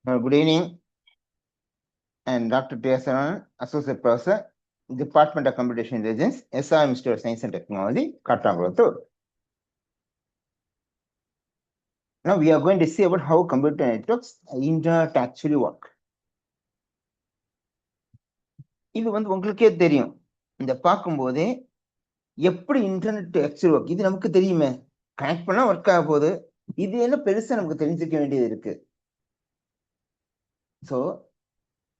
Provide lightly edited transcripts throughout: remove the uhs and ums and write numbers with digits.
Good evening. And Dr. T.S. Associate Professor, Department of Computation Intelligence, SRM Institute of Science and Technology, Kattangulattur. Now we are going to see about how computer networks internet actually work. இது வந்து உங்களுக்கே தெரியும். இந்த பார்க்கும்போதே எப்படி internet actually work இது நமக்கு தெரியுமே. கனெக்ட் பண்ணா ஒர்க் ஆக போகுது. இது என்ன பெருசா நமக்கு தெரிஞ்சுக்க வேண்டியது இருக்கு. So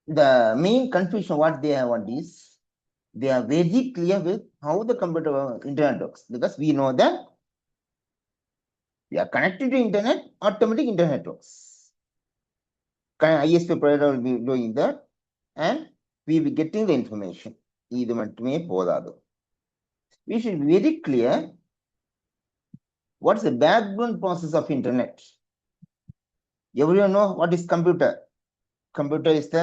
the main confusion what they want is they are very clear with how the computer internet works, because we know that we are connected to internet, automatic internet works. ISP provider will be doing that and we will be getting the information. இது மட்டுமே போதாது. We should be very clear what's the background process of internet. Everyone know what is computer. Computer is the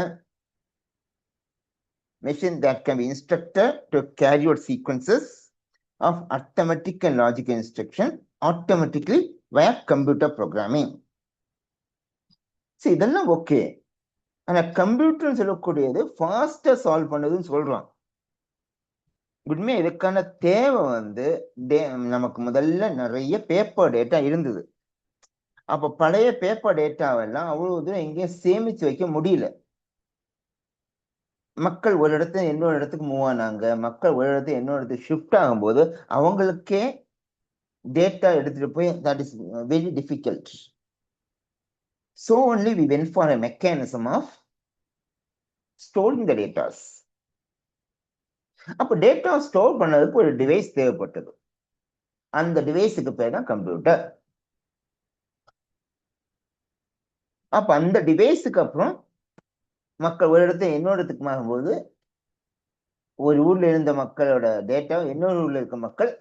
machine that can be instructed to carry out sequences of arithmetic and logical instruction automatically via computer programming. See, இதெல்லாம் okay. ஆனா computer சொல்லக்கூடியது ஃபாஸ்டா solve பண்ணதுன்னு சொல்றோம். உண்மையா இதுக்கான தேவை வந்து நமக்கு முதல்ல நிறைய பேப்பர் டேட்டா இருந்தது. அப்ப பழைய பேப்பர் டேட்டாவெல்லாம் அவ்வளவு தூரம் எங்கேயும் சேமிச்சு வைக்க முடியல. மக்கள் ஒரு இடத்துல இன்னொரு இடத்துக்கு மூவ் ஆனாங்க. மக்கள் ஒரு இடத்துல இன்னொரு இடத்துக்கு ஷிஃப்ட் ஆகும்போது அவங்களுக்கே டேட்டா எடுத்துட்டு போய் that is very difficult. So only we went for a mechanism of storing the data. அப்ப டேட்டா ஸ்டோர் பண்ணதுக்கு ஒரு டிவைஸ் தேவைப்பட்டது. அந்த டிவைஸுக்கு பேர் தான் கம்ப்யூட்டர். அப்ப அந்த டிவைஸுக்கு அப்புறம் மக்கள் ஒரு இடத்துல இன்னொரு இடத்துக்கு மாறும்போது ஒரு ஊர்ல இருந்த மக்களோட டேட்டா இன்னொரு ஊர்ல இருக்க மக்கள்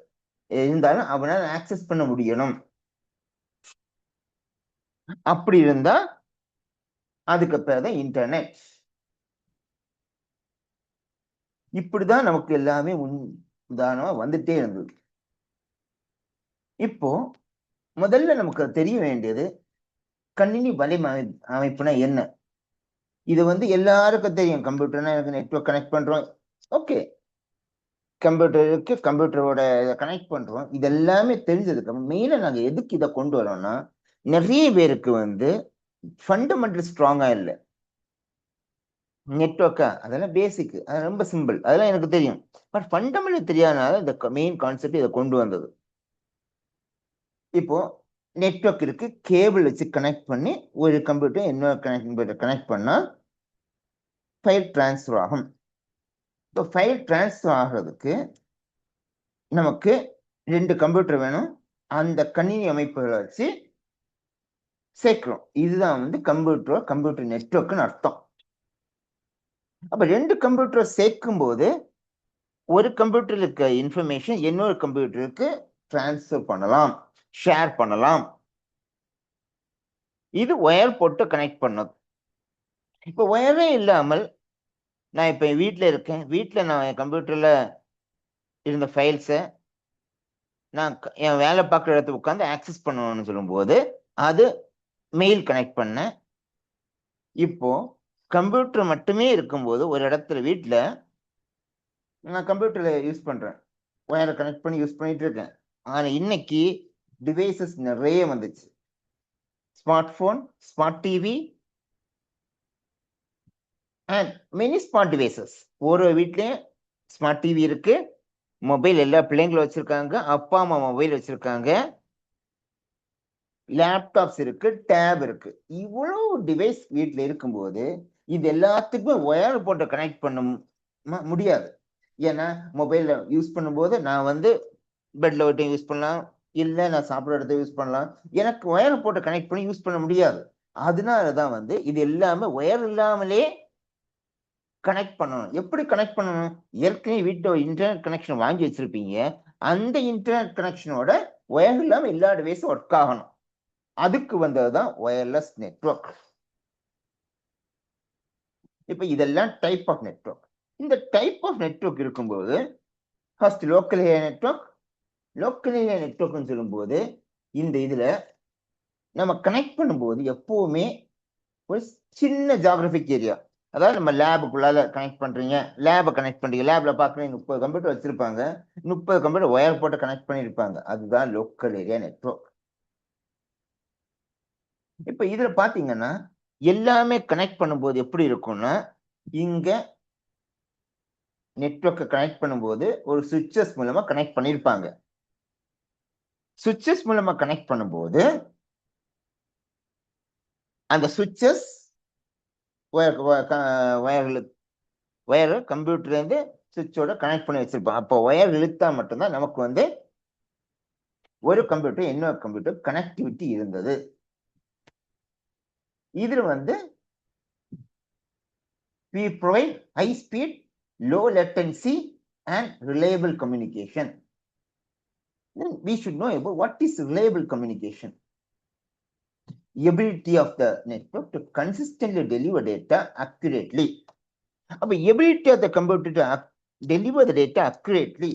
இருந்தாலும் அவனால ஆக்சஸ் பண்ண முடியணும். அப்படி இருந்தா அதுக்கு பேர் தான் இன்டர்நெட். இப்படிதான் நமக்கு எல்லாமே உதாரணமா வந்துட்டே இருந்தது. இப்போ முதல்ல நமக்கு தெரிய வேண்டியது கணினி வலைமை அமைப்புனா என்ன. இது வந்து எல்லாருக்கும் தெரியும். கம்ப்யூட்டர்னா எனக்கு நெட்வொர்க் கனெக்ட் பண்றோம். ஓகே, கம்ப்யூட்டருக்கு கம்ப்யூட்டரோட கனெக்ட் பண்றோம். இது எல்லாமே தெரிஞ்சதுக்கு மெயினா நாங்க எதுக்கு இதை கொண்டு வரோம்னா, நிறைய பேருக்கு வந்து ஃபண்டமெண்டல் ஸ்ட்ராங்கா இல்லை. நெட்வொர்க்கா அதெல்லாம் பேசிக், அது ரொம்ப சிம்பிள், அதெல்லாம் எனக்கு தெரியும். பட் ஃபண்டமெண்டல் தெரியாதனால இந்த மெயின் கான்செப்ட் இதை கொண்டு வந்தது. இப்போ நெட்வொர்க் இருக்கு, கேபிள் வச்சு கனெக்ட் பண்ணி ஒரு கம்ப்யூட்டர் இன்னொரு கம்ப்யூட்டர் கனெக்ட் பண்ணா ஃபைல் டிரான்ஸ்ஃபர் ஆகும். இப்போ ஃபைல் டிரான்ஸ்ஃபர் ஆகிறதுக்கு நமக்கு 2 கம்ப்யூட்டர் வேணும். அந்த கணினி அமைப்புகளை வச்சு சேர்க்கிறோம். இதுதான் வந்து கம்ப்யூட்டர் நெட்வொர்க்னு அர்த்தம். அப்ப 2 கம்ப்யூட்டர் சேர்க்கும் போது ஒரு கம்ப்யூட்டர்ல இருக்க இன்ஃபர்மேஷன் இன்னொரு கம்ப்யூட்டருக்கு டிரான்ஸ்ஃபர் பண்ணலாம், ஷேர் பண்ணலாம். இது ஒயர் போட்டு கனெக்ட் பண்ணது. இப்போ ஒயரே இல்லாமல் நான் இப்ப வீட்டில் இருக்கேன். வீட்டில் நான் என் கம்ப்யூட்டர்ல இருந்த ஃபைல்ஸை நான் என் வேலை பார்க்குற இடத்துல உட்காந்து ஆக்சஸ் பண்ணணும்னு சொல்லும்போது அது மெயில் கனெக்ட் பண்ணேன். இப்போ கம்ப்யூட்டர் மட்டுமே இருக்கும்போது ஒரு இடத்துல வீட்டில் நான் கம்ப்யூட்டர்ல யூஸ் பண்றேன், ஒயரை கனெக்ட் பண்ணி யூஸ் பண்ணிட்டு இருக்கேன். ஆனா இன்னைக்கு டிவைசஸ் நிறைய வந்துச்சு. Smart phone, smart TV and many smart devices. ஒரு வீட்லயும் ஸ்மார்ட் டிவி இருக்கு, மொபைல் எல்லா பிள்ளைங்களும் வச்சிருக்காங்க, அப்பா அம்மா மொபைல் வச்சிருக்காங்க, லேப்டாப்ஸ் இருக்கு, டேப் இருக்கு. இவ்வளவு டிவைஸ் வீட்டுல இருக்கும்போது இது எல்லாத்துக்குமே ஒயர் போட்டு கனெக்ட் பண்ண முடியாது. ஏன்னா மொபைல்ல யூஸ் பண்ணும்போது நான் வந்து பெட்ல விட்டு யூஸ் பண்ணலாம், இல்லை நான் சாப்பிட்ற இடத்த யூஸ் பண்ணலாம். எனக்கு ஒயரை போட்டு கனெக்ட் பண்ணி யூஸ் பண்ண முடியாது. அதனாலதான் வந்து இது எல்லாமே ஒயர் இல்லாமலே கனெக்ட் பண்ணணும். எப்படி கனெக்ட் பண்ணணும்? ஏற்கனவே வீட்டோட இன்டர்நெட் கனெக்ஷன் வாங்கி வச்சிருப்பீங்க. அந்த இன்டர்நெட் கனெக்ஷனோட ஒயர் இல்லாம எல்லா டிவைஸும் ஒர்க் ஆகணும். அதுக்கு வந்ததுதான் ஒயர்லெஸ் நெட்வொர்க். இப்ப இதெல்லாம் டைப் ஆஃப் நெட்வொர்க். இந்த டைப் ஆஃப் நெட்வொர்க் இருக்கும்போது first local area network. Local area நெட்வொர்க்னு சொல்லும்போது இந்த இதுல நம்ம கனெக்ட் பண்ணும்போது எப்பவுமே ஒரு சின்ன ஜியாகிரபிக் ஏரியா, அதாவது நம்ம லேபுக்குள்ளால கனெக்ட் பண்றீங்க, லேபை கனெக்ட் பண்றீங்க, லேப்ல பாக்குறீங்க 30 கம்ப்யூட்டர் வச்சிருப்பாங்க, 30 கம்ப்யூட்டர் ஒயர் போட்டு கனெக்ட் பண்ணிருப்பாங்க. அதுதான் லோக்கல் ஏரியா நெட்வொர்க். இப்ப இதுல பாத்தீங்கன்னா எல்லாமே கனெக்ட் பண்ணும்போது எப்படி இருக்கும்னா, இங்க நெட்வொர்க்கை கனெக்ட் பண்ணும்போது ஒரு சுவிட்சஸ் மூலமா கனெக்ட் பண்ணிருப்பாங்க. சுவிட்சஸ் மூலமா கனெக்ட் பண்ணும்போது அந்த சுவிட்சஸ் ஒயர் கம்ப்யூட்டர்ல இருந்து சுவிட்சோட கனெக்ட் பண்ணி வச்சிருப்பாங்க. அப்போ ஒயர் இழுத்தா மட்டும்தான் நமக்கு வந்து ஒரு கம்ப்யூட்டர் இன்னொரு கம்ப்யூட்டர் கனெக்டிவிட்டி இருந்தது. இதுல வந்து we provide high speed, low latency and reliable communication. Then we should know about what is reliable communication. Ability of the network to consistently deliver data accurately. அப்ப ability of the computer to deliver the data accurately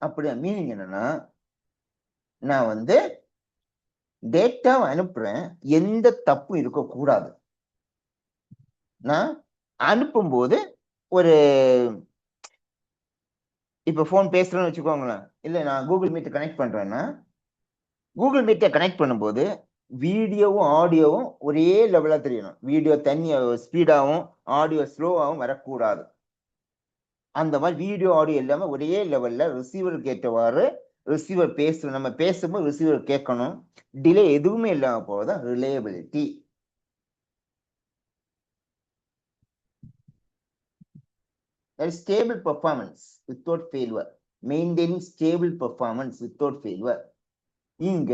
அப்படி meaning என்னன்னா, நான் வந்து டேட்டாவை அனுப்புறேன், எந்த தப்பும் இருக்கக்கூடாது. நான் அனுப்பும்போது ஒரு இப்ப போன் பேசுறேன்னு வச்சுக்கோங்களேன், இல்ல நான் கூகுள் மீட் கனெக்ட் பண்றேன்னா, கூகுள் மீட்டை கனெக்ட் பண்ணும்போது வீடியோவும் ஆடியோவும் ஒரே லெவலா தெரியணும். வீடியோ தண்ணி ஸ்பீடாகவும் ஆடியோ ஸ்லோவாகவும் வரக்கூடாது. அந்த மாதிரி வீடியோ ஆடியோ எல்லாமே ஒரே லெவல்ல ரிசீவருக்கு ஏற்றவாறு ரிசீவர் நம்ம பேசும்போது ரிசீவர் கேட்கணும். டிலே எதுவுமே இல்லாம போவதுதான் reliability. Stable performance without failure. Maintaining stable performance without failure. இங்க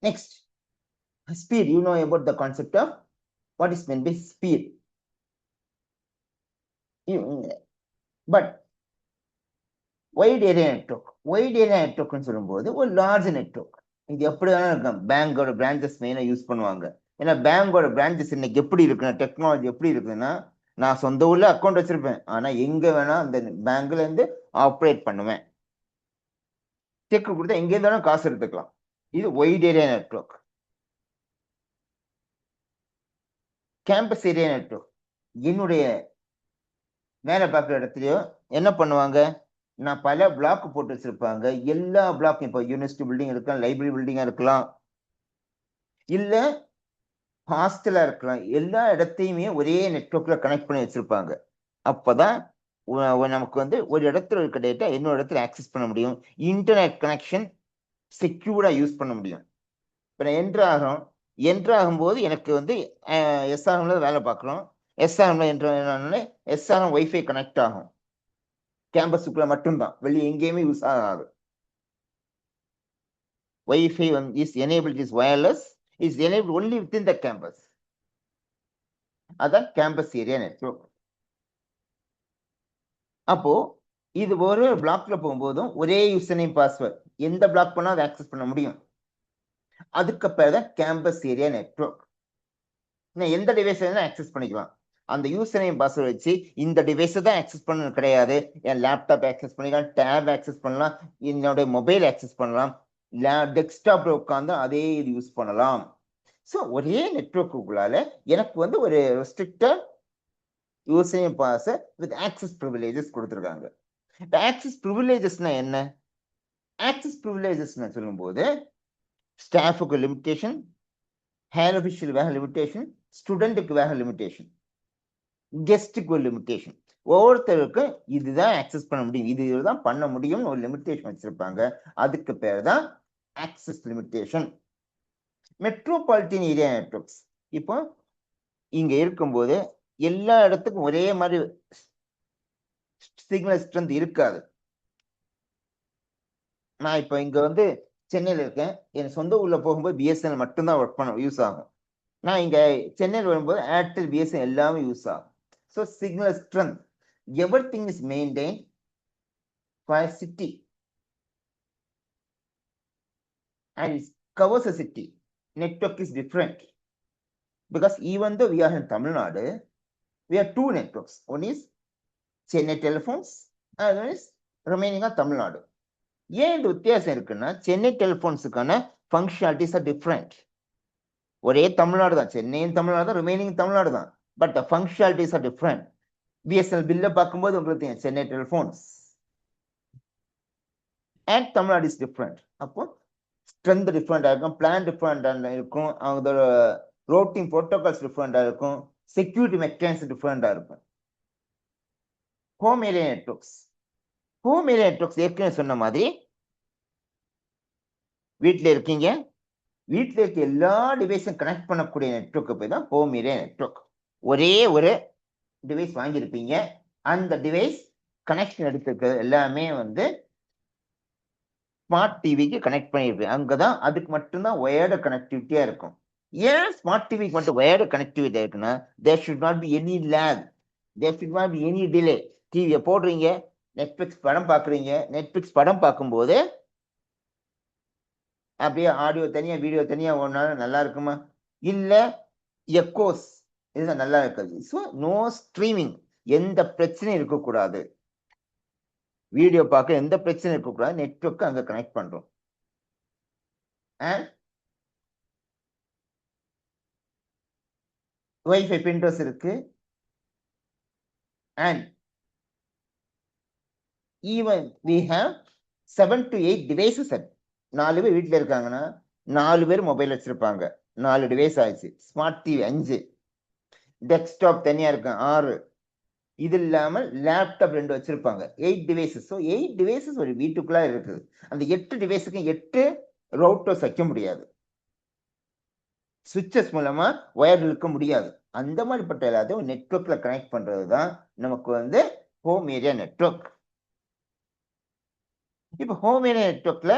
next, speed. You know about the concept of what is meant by speed. But wide area network, wide area network சொல்லும்போது ஒரு large network. இது எப்படி வேணா இருக்கும். பேங்கோட branches மெயினா use பண்ணுவாங்க. ஏன்னா பேங்கோட பிரான்ச்சஸ் இன்னைக்கு எப்படி இருக்குன்னா, டெக்னாலஜி எப்படி இருக்குன்னா, நான் சொந்த ஊர்ல அக்கௌண்ட் வச்சிருப்பேன், ஆனா எங்க வேணா அந்த பேங்க்ல இருந்து ஆப்ரேட் பண்ணுவேன். செக் கொடுத்தா எங்க இருந்தாலும் காசு எடுத்துக்கலாம். இது white area network. Campus area network, என்னுடைய வேலை பார்க்குற இடத்துலயோ என்ன பண்ணுவாங்க, நான் பல பிளாக் போட்டு வச்சிருப்பாங்க. எல்லா பிளாக்கும் இப்போ யூனிவர்சிட்டி பில்டிங் இருக்கலாம், லைப்ரரி பில்டிங்கா இருக்கலாம், இல்ல ஹாஸ்டலா இருக்கலாம், எல்லா இடத்தையுமே ஒரே நெட்வொர்க்ல கனெக்ட் பண்ணி வச்சிருப்பாங்க. அப்பதான் நமக்கு வந்து ஒரு இடத்துல இருக்க டேட்டா இன்னொரு இடத்துல ஆக்சஸ் பண்ண முடியும். இன்டர்நெட் கனெக்ஷன் செக்யூர்டா யூஸ் பண்ண முடியும். இப்போ நான் என்ட்ரு ஆகும்போது எனக்கு வந்து எஸ்ஆர்எம்ல வேலை பார்க்குறோம். எஸ்ஆர்எம்ல எஸ்ஆர்எம் வைஃபை கனெக்ட் ஆகும். கேம்பஸுக்குள்ள மட்டும்தான், வெளியே எங்கேயுமே யூஸ் ஆகாது. Wi-Fi is enabled, is wireless, is enabled only within the campus. அதான் கேம்பஸ் ஏரியா நெட்வொர்க். அப்போ இது ஒரு பிளாக்ல போகும்போதும் ஒரே யூசர் நேம் பாஸ்வேர்ட், எந்த பிளாக் பண்ணா அதை ஆக்சஸ் பண்ண முடியும். அதுக்கு பேர் தான் கேம்பஸ் ஏரியா நெட்வொர்க். எந்த டிவைஸ் ஆக்சஸ் பண்ணிக்கலாம். அந்த யூசர் நேம் பாஸ்வேர்ட் வச்சு இந்த டிவைஸை தான் ஆக்சஸ் பண்ண கிடையாது. என் லேப்டாப் ஆக்சஸ் பண்ணிக்கலாம், டேப் ஆக்சஸ் பண்ணலாம், என்னோட மொபைல் ஆக்சஸ் பண்ணலாம், டெஸ்க்டாப்ல உட்காந்து அதே இது யூஸ் பண்ணலாம். ஸோ ஒரே நெட்வொர்க்குள்ளால எனக்கு வந்து ஒரு restricted user name pass with access privileges கொடுத்துருக்காங்க. ஆக்சஸ் ப்ரிவிலேஜஸ்னா என்ன? ஆக்சஸ் ப்ரிவிலேஜஸ்னா சொல்லும்போது ஸ்டாஃபுக்கு லிமிட்டேஷன், ஹையர் அஃபிஷியல் வேக லிமிட்டேஷன், ஸ்டூடெண்ட்டுக்கு வேக லிமிட்டேஷன், கெஸ்ட்டுக்கு ஒரு லிமிட்டேஷன். ஒவ்வொருத்தருக்கும் இதுதான் ஆக்சஸ் பண்ண முடியும், இதுதான் பண்ண முடியும் ஒரு லிமிட்டேஷன் வச்சிருப்பாங்க. அதுக்கு பேர் தான் access limitation. Metropolitan area networks, இப்போ இங்க இருக்கும்போது எல்லா இடத்துக்கும் ஒரே மாதிரி சிக்னல் ஸ்ட்ரென்த் இருக்காது. நான் இப்போ இங்க வந்து சென்னையில இருக்கேன், என் சொந்த ஊர்ல போகும்போது பிஎஸ்என்எல் மட்டும்தான் ஒர்க் பண்ண யூஸ் ஆகும். நான் இங்க சென்னையில் வரும்போது ஏர்டெல், பிஎஸ்என்எல் எல்லாமே யூஸ் ஆகும். So signal strength everything is maintained for a city and it covers a city. Network is different because even though we are in Tamil Nadu, we have two networks. One is Chennai Telephones and one is remaining on Tamil Nadu. ஏன் இந்த வித்தியாசம் இருக்குன்னா Chennai டெலிஃபோன்ஸுக்கான functionalities are different. ஒரே தமிழ்நாடு தான், சென்னையும் தமிழ்நாடு தான், remaining Tamil Nadu தான், but functionalities are different. BSNL பில்ல பார்க்கும்போது உங்களுக்கு தெரியும் Chennai telephones and Tamil Nadu is different. அப்போ ஸ்ட்ரென்த் டிஃப்ரெண்டா இருக்கும், பிளான் டிஃப்ரெண்டா இருக்கும், அவங்களோட ரோட்டிங் ப்ரோட்டோகால்ஸ் டிஃப்ரெண்டா இருக்கும், செக்யூரிட்டி மெக்கானிசம் டிஃப்ரெண்டா இருக்கும். Home area networks, home area networks ஏற்கனவே சொன்ன மாதிரி வீட்டில் இருக்கீங்க, வீட்டில் இருக்க எல்லா டிவைஸும் கனெக்ட் பண்ணக்கூடிய நெட்வொர்க்கு போய் தான் ஹோம் ஏரியா நெட்வொர்க். ஒரே ஒரு டிவைஸ் வாங்கியிருப்பீங்க, அந்த டிவைஸ் கனெக்ஷன் எடுத்துருக்க எல்லாமே வந்து ஸ்மார்ட் டிவிக்கு கனெக்ட் பண்ணியிருப்பேன். அங்கதான் அதுக்கு மட்டும்தான் ஒயர்டு கனெக்டிவிட்டியா இருக்கும். ஏன் ஸ்மார்ட் டிவிக்கு மட்டும் ஒயர்டு கனெக்டிவிட்டியா இருக்குன்னா there should not be any lag, there should not be any delay. டிவியை போடுறீங்க, நெட்ஃபிளிக்ஸ் படம் பார்க்குறீங்க, நெட்ஃபிளிக்ஸ் படம் பார்க்கும்போது அப்படியே ஆடியோ தனியா வீடியோ தனியா ஒன்னாலும் நல்லா இருக்குமா? இல்ல எக்கோஸ் இதுதான் நல்லா இருக்காது. ஸோ நோ ஸ்ட்ரீமிங், எந்த பிரச்சனையும் இருக்கக்கூடாது, வீடியோ பார்க்க எந்த பிரச்சனையும் இருக்கக்கூடாது, நெட்வொர்க் அங்க கனெக்ட் பண்றோம். அண்ட் வைஃபை பிரிண்டர்ஸ் இருக்கு. And even we have 7 to 8 devices. 4 பேர் வீட்டில் இருக்காங்கன்னா 4 பேர் மொபைல் வச்சிருப்பாங்க, 4 டிவைஸ் ஆயிடுச்சு. ஸ்மார்ட் டிவி 5, டெஸ்க்டாப் தனியா இருக்கு 6, இது இல்லாமல் லேப்டாப் 2 வச்சிருப்பாங்க, 8 டிவைசஸ். ஸோ 8 டிவைசஸ் ஒரு வீட்டுக்குள்ளா இருக்குது. அந்த 8 டிவைஸுக்கு 8 ரவுட்டர்ஸ் வைக்க முடியாது, சுவிட்சஸ் மூலமா ஒயர் இழுக்க முடியாது. அந்த மாதிரிப்பட்ட எல்லாத்தையும் நெட்வொர்க்ல கனெக்ட் பண்றது தான் நமக்கு வந்து ஹோம் ஏரியா நெட்வொர்க். இப்ப ஹோம் ஏரியா நெட்வொர்க்ல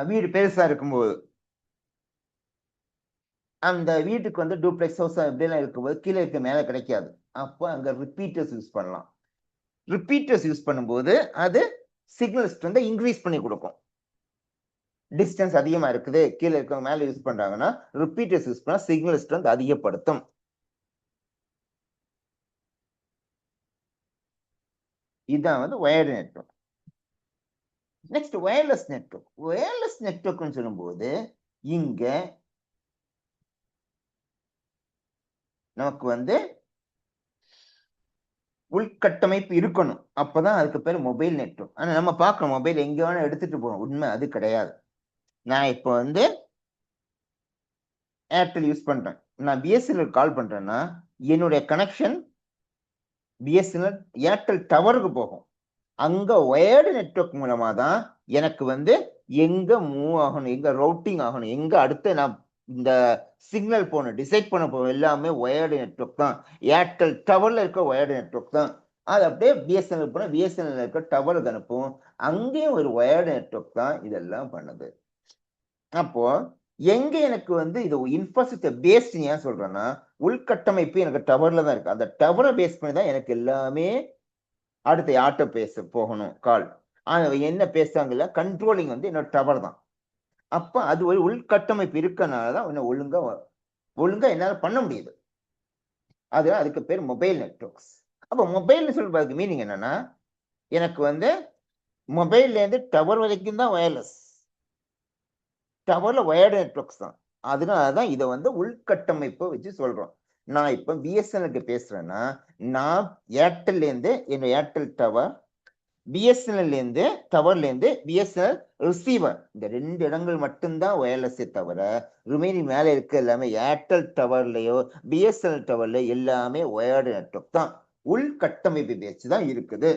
வீடு பெருசா இருக்கும்போது அந்த வீட்டுக்கு வந்து டூப்ளெக்ஸ் ஹவுஸ் எப்படிலாம் இருக்கும்போது கீழே இருக்க மேலே கிடைக்காது. அப்போ அங்க ரிப்பீட்டர்ஸ் யூஸ் பண்ணலாம். ரிப்பீட்டர்ஸ் யூஸ் பண்ணும்போது அது சிக்னல் ஸ்ட்ரென்த்தை இன்க்ரீஸ் பண்ணி கொடுக்கும். டிஸ்டன்ஸ் அதிகமா இருக்குது, கீழே இருக்கவங்க மேல யூஸ் பண்றாங்கன்னா ரிப்பீட்டர்ஸ் யூஸ் பண்ணா சிக்னல் ஸ்ட்ரென்த் அதிகப்படுத்தும். இதுதான் வந்து wired network. Next wireless network. Wireless நெட்வொர்க்னு சொல்லும்போது இங்க நமக்கு வந்து உள்கட்டமைப்பு இருக்கணும், அப்பதான் அதுக்கு பேர் மொபைல் நெட்வொர்க். ஆனா நம்ம பார்க்கணும் மொபைல் எங்க வேணா எடுத்துட்டு போகணும், உண்மை அது கிடையாது. நான் இப்போ வந்து ஏர்டெல் யூஸ் பண்றேன், நான் பிஎஸ்என்எல் கால் பண்றேன்னா என்னுடைய கனெக்ஷன் பிஎஸ்என்எல் ஏர்டெல் டவருக்கு போகும். அங்க ஒயர்டு நெட்வொர்க் மூலமா தான் எனக்கு வந்து எங்க மூவ் ஆகணும், எங்க ரவுட்டிங் ஆகணும், எங்க அடுத்து நான் இந்த சிக்னல் போகணும் டிசைட் பண்ண போகும், எல்லாமே ஒயர்டு நெட்வொர்க் தான். ஏர்டெல் டவர்ல இருக்க ஒயர்டு நெட்வொர்க் தான். அது அப்படியே பிஎஸ்என்எல் போனா பிஎஸ்என்எல் இருக்க டவருக்கு அனுப்பும், அங்கேயும் ஒரு ஒயர்டு நெட்வொர்க் தான் இதெல்லாம் பண்ணுது. அப்போ எங்க எனக்கு வந்து இது இன்ஃப்ராஸ்ட்ரக்சர் பேஸ்ட் ஏன் சொல்றேன்னா உள்கட்டமைப்பு எனக்கு டவர்ல தான் இருக்கு, அந்த டவரை பேஸ் பண்ணி தான் எனக்கு எல்லாமே அடுத்து யார்கிட்ட பேச போகணும் கால், என்ன பேசுறாங்கல்ல கண்ட்ரோலிங் வந்து என்னோட டவர் தான். அப்ப அது ஒரு உள்கட்டமைப்பு இருக்கனாலதான் என்ன ஒழுங்கா என்னால பண்ண முடியுது. அதுக்கு பேர் மொபைல் நெட்வொர்க்ஸ். அப்ப மொபைல்னு சொல்றதுக்கு மீனிங் என்னன்னா எனக்கு வந்து மொபைல்ல இருந்து டவர் வரைக்கும் தான் வயர்லெஸ், டவர்ல வயர்டு நெட்வொர்க்ஸ் தான். அதனாலதான் இதை வந்து உள்கட்டமைப்பை வச்சு சொல்றோம். நான் இப்ப பிஎஸ்என்எல்க்கு பேசுறேன்னா நான் ஏர்டெல்ல இருந்து என்னோட ஏர்டெல் டவர், பிஎஸ்என்எல் இருந்து டவர்ல இருந்து பிஎஸ்என்எல் ரிசீவர், இந்த 2 இடங்கள் மட்டும்தான் வயர்லெஸ்ஸே தவிர ரிமைனிங் மேல இருக்க எல்லாமே ஏர்டெல் டவர்லயோ பிஎஸ்என்எல் டவர்ல எல்லாமே ஒயர்டு நெட்வொர்க் தான், உள்கட்டமைப்பு பேச்சு தான் இருக்குது.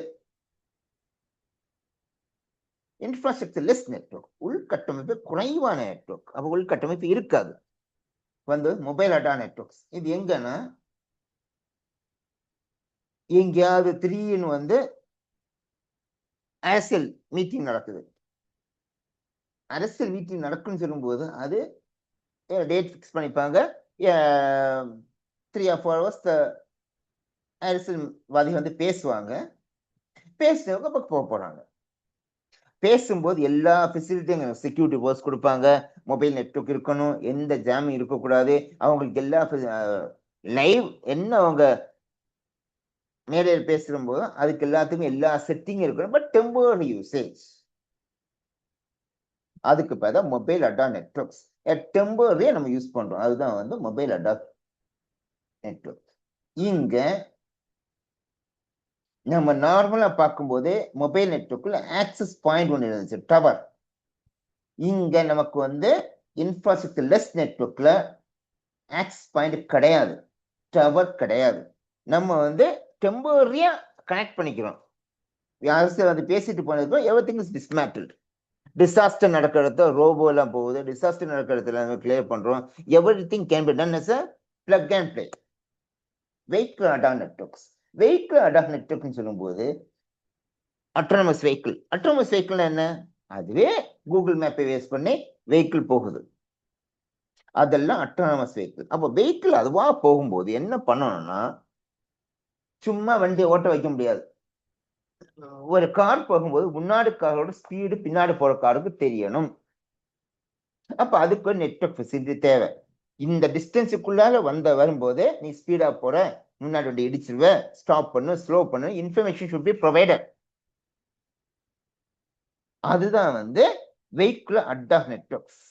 இன்ஃப்ராஸ்ட்ரக்சர் லெஸ் நெட்வொர்க், உள்கட்டமைப்பு குறைவான நெட்வொர்க். அப்ப உள்கட்டமைப்பு இருக்காது வந்து மொபைல் டேட்டா நெட்வொர்க்ஸ். இது எங்கன்னா எங்கேயாவது திடீர்னு வந்து அரசியல் மீட்டிங் நடக்குது, அரசியல் மீட்டிங் நடக்குன்னு சொல்லும்போது அது டேட் ஃபிக்ஸ் பண்ணிப்பாங்க, 3 or 4 hours அரசியல்வாதி வந்து பேசுவாங்க, பேசுறவங்க பக்கம் போக போறாங்க. பேசும்போது எல்லா ஃபெசிலிட்டியும் செக்யூரிட்டி போர்ஸ் கொடுப்பாங்க, மொபைல் நெட்வொர்க் இருக்கணும், எந்த ஜாமிங் இருக்கக்கூடாது, அவங்களுக்கு எல்லா லைவ் என்ன அவங்க மேடையில் பேசும்போது அதுக்கு எல்லாத்துக்கும் எல்லா செட்டிங்கும் இருக்கணும். பட் டெம்பரரி யூசேஜ் அதுக்கு பேர் மொபைல் அடாப்ட் நெட்வொர்க்ஸ். டெம்பரரியா நம்ம யூஸ் பண்றோம், அதுதான் வந்து மொபைல் அடாப்ட் நெட்வொர்க். இங்க நம்ம நார்மலா பார்க்கும்போது மொபைல் நெட்வொர்க்ல ஆக்சஸ் பாயிண்ட் ஒன்று இருந்துச்சு, டவர். இங்க நமக்கு வந்து இன்ஃப்ராஸ்ட்ரக்சர் லெஸ் நெட்வொர்க்ல ஆக்சஸ் பாயிண்ட் கிடையாது, டவர் கிடையாது. நம்ம வந்து டெம்பரரியா கனெக்ட் பண்ணிக்கிறோம். அரசு வந்து பேசிட்டு போனதுக்கு எவ்ரிதிங் இஸ் டிஸ்மேண்டில்ட். டிசாஸ்டர் நடக்கிறது ரோபோ எல்லாம் போகுது, டிசாஸ்டர் நடக்கிறதுல நம்ம கிளியர் பண்றோம். Everything can be done as a plug and play. Vehicle adapt networks. Vehicle adapt நெட்வொர்க்னு சொல்லும்போது அட்டானமஸ் வெஹிக்கிள். அட்டானமஸ் வெஹிக்கிள் என்ன? அதுவே கூகுள் மேப்பை வேஸ் பண்ணி வெஹிக்கிள் போகுது, அதெல்லாம் அட்டானமஸ் வெஹிக்கிள். அப்போ வெஹிக்கிள் அதுவா போகும்போது என்ன பண்ணணும்னா, சும்மா வண்டியை ஓட்ட வைக்க முடியாது. ஒரு கார் போகும்போது முன்னாடி காரோட ஸ்பீடு பின்னாடி போற காருக்கு தெரியணும். அப்ப அதுக்கு நெட்வொர்க் ஃபெசிலிட்டி தேவை. இந்த டிஸ்டன்ஸுக்குள்ளாக வரும்போது நீ ஸ்பீடா போற, முன்னாடி வண்டி இடிச்சிருவ, ஸ்டாப் பண்ணு, ஸ்லோ பண்ணு, இன்ஃபர்மேஷன் ஷுட் பி ப்ரொவைடட். அதுதான் வந்து வெஹிக்கிள் அடாப்ட் நெட்வொர்க்ஸ்.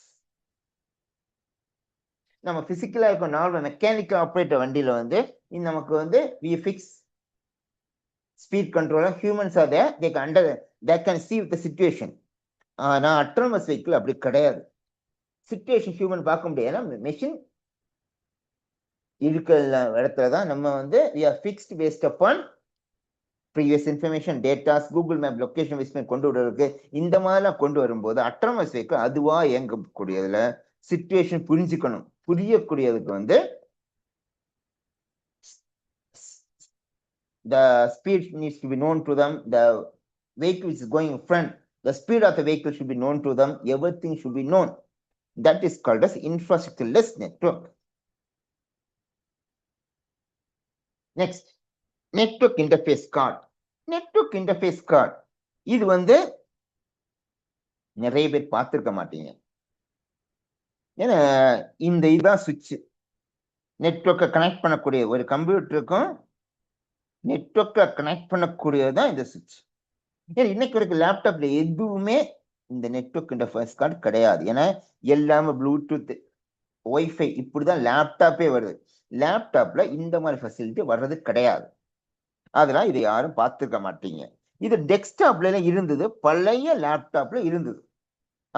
நம்ம பிசிக்கலா இருக்கும் நார்மல் மெக்கானிக்கல் ஆப்ரேட்டர் வண்டியில வந்து நமக்கு வந்து we fix speed controller, humans are there, they can see the situation. ஆனா அட்டானமஸ் வெஹிக்கிள் அப்படி கிடையாது. சிச்சுவேஷன் ஹியூமன் பார்க்க முடியாது, மெஷின் இருக்கிற இடத்துலதான் நம்ம வந்து we are fixed based upon previous information, datas, Google map location base பண்ணி கொண்டு விடுறதுக்கு. இந்த மாதிரிலாம் கொண்டு வரும்போது அட்டானமஸ் வெஹிக்கிள் அதுவா இயங்கக்கூடியதுல சிச்சுவேஷன் புரிஞ்சுக்கணும். புரியக்கூடியதுக்கு வந்து the speed needs to be known to them, the vehicle is going in front, the speed of the vehicle should be known to them, everything should be known. That is called as infrastructure less network. Next, network interface card. Network interface card இது வந்து நிறைய பேர் பார்த்திருக்க மாட்டீங்க. ஏன்னா இந்த இதுதான் சுவிட்ச். நெட்வொர்க்கை கனெக்ட் பண்ணக்கூடிய ஒரு கம்ப்யூட்டருக்கும் நெட்வொர்க்கை கனெக்ட் பண்ணக்கூடியதுதான் இந்த சுவிட்ச். ஏன்னா இன்னைக்கு வரைக்கும் லேப்டாப்ல எதுவுமே இந்த நெட்வொர்க் இன்டர்ஃபேஸ் கார்டு கிடையாது. ஏன்னா எல்லாமே ப்ளூடூத், ஒய்ஃபை இப்படிதான் லேப்டாப்பே வருது. லேப்டாப்ல இந்த மாதிரி ஃபெசிலிட்டி வர்றது கிடையாது. அதெல்லாம் இதை யாரும் பார்த்துக்க மாட்டீங்க. இது டெஸ்க்டாப்ல இருந்தது, பழைய லேப்டாப்ல இருந்தது.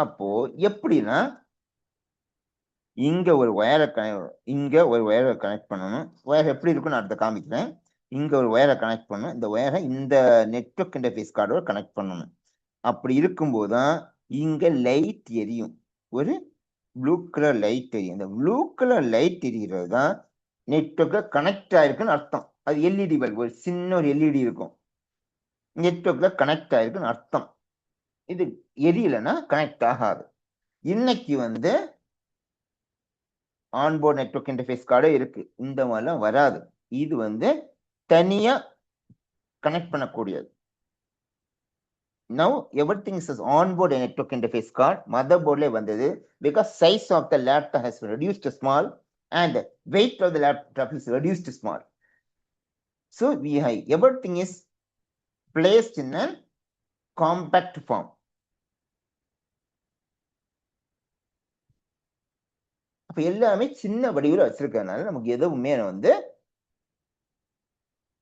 அப்போ எப்படின்னா இங்க ஒரு ஒயரை கனெக்ட் பண்ணணும். ஒயர் எப்படி இருக்குன்னு அடுத்த காமிக்கிறேன். இங்க ஒரு ஒயரை கனெக்ட் பண்ணணும். இந்த ஒயரை இந்த நெட்வொர்க் இன்டர்ஃபேஸ் கார்டோட கனெக்ட் பண்ணணும். அப்படி இருக்கும்போதுதான் இங்க லைட் எரியும், ஒரு ப்ளூ கலர் லைட் எரியும். இந்த ப்ளூ கலர் லைட் எரிகிறது தான் நெட்வொர்க்ல கனெக்ட் ஆயிருக்குன்னு அர்த்தம். அது எல்இடி பல்ப், ஒரு சின்ன ஒரு எல்இடி இருக்கும், நெட்வொர்க்ல கனெக்ட் ஆயிருக்குன்னு அர்த்தம். இது எரியலைன்னா கனெக்ட் ஆகாது. இன்னைக்கு வந்து ஆன்போர்ட் நெட்வொர்க் இன்டர்ஃபேஸ் கார்டு இருக்கு, இந்த மாதிரிலாம் வராது. இது வந்து தனியா கனெக்ட் பண்ணக்கூடியது. Now everything is onboard network interface card. Motherboard வந்தது because size of the laptop has been reduced to small and weight of the laptop is reduced to small. So we have everything is placed in a compact form. அப்ப எல்லாமே சின்ன வடிவில் வச்சிருக்கிறதுனால நமக்கு எதுவுமே வந்து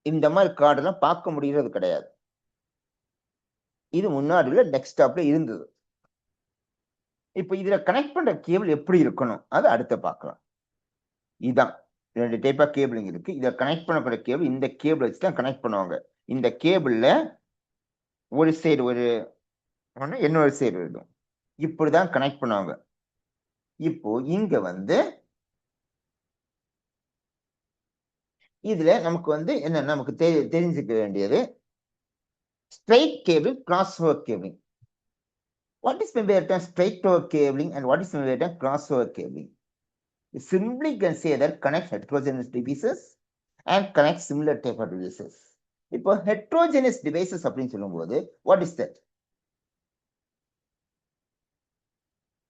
இந்த மாதிரி கார்டு எல்லாம் பார்க்க முடியறது கிடையாது. இது முன்னாடி உள்ள டெஸ்க்டாப்ல இருந்தது. இப்ப இதுல கனெக்ட் பண்ற கேபிள் எப்படி இருக்கணும் அது அடுத்த பார்க்கலாம். இதுதான் ரெண்டு டைப் ஆஃப் கேபிளிங் இருக்கு. இதை கனெக்ட் பண்ணக்கூடிய கேபிள் இந்த கேபிள் வச்சு தான் கனெக்ட் பண்ணுவாங்க. இந்த கேபிள்ல ஒரு சைடு ஒரு இன்னொரு சைடு இருக்கும், இப்படிதான் கனெக்ட் பண்ணுவாங்க. இப்போ இங்க வந்து இதுல நமக்கு வந்து என்ன நமக்கு தெரிஞ்சுக்க வேண்டியது straight cable, crossover cabling. What is meant by the term straight over cabling and what is meant by the term crossover cabling? You simply can say that connect heterogeneous devices and connect similar type of devices. இப்போ heterogeneous devices அப்படின்னு சொல்லும்போது what is that?